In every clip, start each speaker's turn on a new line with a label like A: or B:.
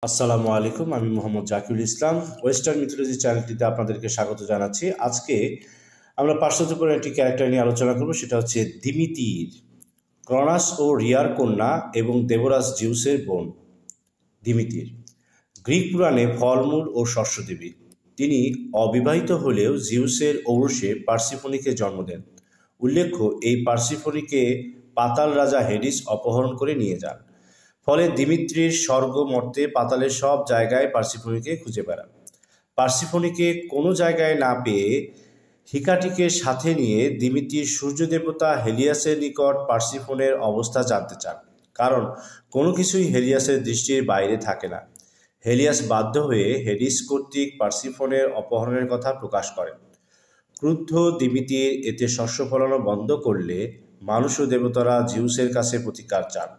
A: আসসালামু আলাইকুম। আমি মোহাম্মদ জাকিরুল ইসলাম। ওয়েস্টার্ন মিথোলজি চ্যানেলটিতে আপনাদেরকে স্বাগত জানাচ্ছি। আজকে আমরা পার্শ্বদের একটি ক্যারেক্টার নিয়ে আলোচনা করব, সেটা হচ্ছে দিমিতির, ক্রনাস ও রিয়ার কন্যা এবং দেবরাজ জিউসের বোন দিমিতির। গ্রিক পুরাণে ফলমূল ও শস্যদেবী। তিনি অবিবাহিত হলেও জিউসের ঔরসে পার্সিফোনিকে জন্ম দেন। উল্লেখ্য, এই পার্সিফোনিকে পাতাল রাজা হেডিস অপহরণ করে নিয়ে যান। ফলে দিমিত্রির স্বর্গ মর্তে পাতালের সব জায়গায় পার্সিফোনিকে খুঁজে বেড়ান। পার্সিফোনিকে কোনো জায়গায় না পেয়ে হিকাটিকে সাথে নিয়ে দিমিত্রির সূর্য দেবতা হেলিয়াসের নিকট পার্সিফোনের অবস্থা জানতে চান, কারণ কোনো কিছুই হেলিয়াসের দৃষ্টির বাইরে থাকে না। হেলিয়াস বাধ্য হয়ে হেডিস কর্তৃক পার্সিফোনের অপহরণের কথা প্রকাশ করেন। ক্রুদ্ধ দিমিত্রির এতে শস্য ফলানো বন্ধ করলে মানুষ ও দেবতারা জিউসের কাছে প্রতিকার চান।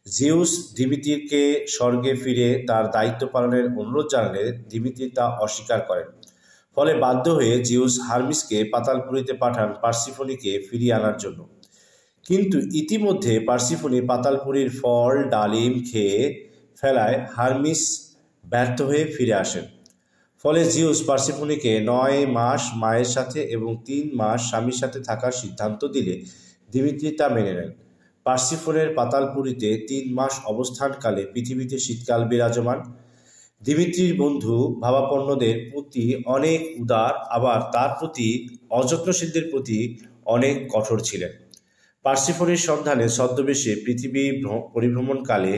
A: জিউস দিমিত্রিকে স্বর্গে ফিরে তার দায়িত্ব পালনের অনুরোধ জানালে দিমিত্রি তা অস্বীকার করেন। ফলে বাধ্য হয়ে জিউস হারমিসকে পাতালপুরীতে পাঠান পার্সিফোনিকে ফিরিয়ে আনার জন্য। কিন্তু ইতিমধ্যে পার্সিফোনি পাতালপুরীর ফল ডালিম খেয়ে ফেলায় হারমিস ব্যর্থ হয়ে ফিরে আসেন। ফলে জিউস পার্সিফোনিকে 9 মাস মায়ের সাথে এবং 3 মাস স্বামীর সাথে থাকার সিদ্ধান্ত দিলে দিমিত্রি তা মেনে নেন। পার্সিফোনের পাতালপুরীতে 3 মাস অবস্থানকালে পৃথিবীতে শীতকাল বিরাজমান। দিমিত্রির বন্ধু ভাবাপন্নদের প্রতি অনেক উদার, আবার তার প্রতি অযত্নশীলদের প্রতি অনেক কঠোর ছিলেন। পার্সিফোনের সন্ধানে ছদ্মবেশে পৃথিবী পরিভ্রমণকালে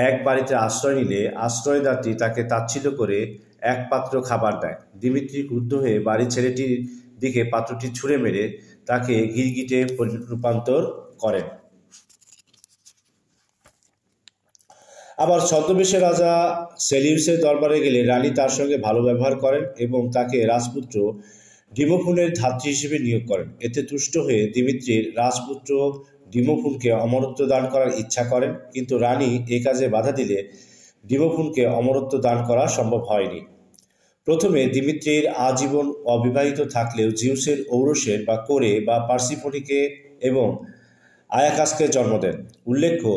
A: এক বাড়িতে আশ্রয় নিলে আশ্রয়দাত্রী তাকে তাচ্ছিল্য করে এক পাত্র খাবার দেয়। দিমিত্রি ক্রুদ্ধ হয়ে বাড়ির ছেলেটির দিকে পাত্রটি ছুঁড়ে মেরে তাকে গিরগিটে রূপান্তর করেন। আবার ছদ্মবেশে রাজা সেলিউসের দরবারে গেলে রানী তার সঙ্গে ভালো ব্যবহার করেন এবং তাকে রাজপুত্র ডিমোফোনের ধাত্রী হিসেবে নিয়োগ করেন। এতে তুষ্ট হয়ে দিমিত্রির রাজপুত্র ডিমোফোনকে অমরত্ব দান করার ইচ্ছা করেন, কিন্তু রানী এ কাজে বাধা দিলে ডিমোফোনকে অমরত্ব দান করা সম্ভব হয়নি। প্রথমে দিমিত্রির আজীবন অবিবাহিত থাকলেও জিউসের ঔরসের বা কোরে বা পার্সিফোনিকে এবং আয়াকাসকে জন্ম দেন। উল্লেখ্য,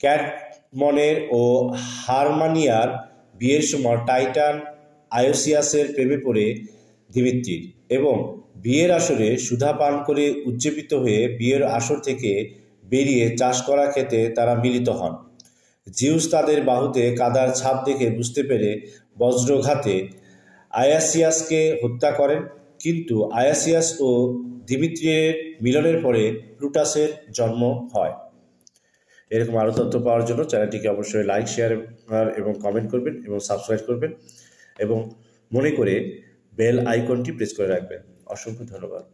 A: ক্যাডমনের ও হারমানিয়ার বিয়ের সময় টাইটান আয়োসিয়াসের প্রেমে পড়ে দিমিত্রির এবং বিয়ের আসরে সুধা পান করে উজ্জীবিত হয়ে বিয়ের আসর থেকে বেরিয়ে চাষ করা খেতে তারা মিলিত হন। জিউস তাদের বাহুতে কাদার ছাপ দেখে বুঝতে পেরে বজ্রঘাতে আয়াসিয়াসকে হত্যা করেন, কিন্তু আয়াসিয়াস ও দিমিত্রির মিলনের পরে প্লুটাসের জন্ম হয়। এরকম আরও তথ্য পাওয়ার জন্য চ্যানেলটিকে অবশ্যই লাইক, শেয়ার এবং কমেন্ট করবেন এবং সাবস্ক্রাইব করবেন এবং মনে করে বেল আইকনটি প্রেস করে রাখবেন। অসংখ্য ধন্যবাদ।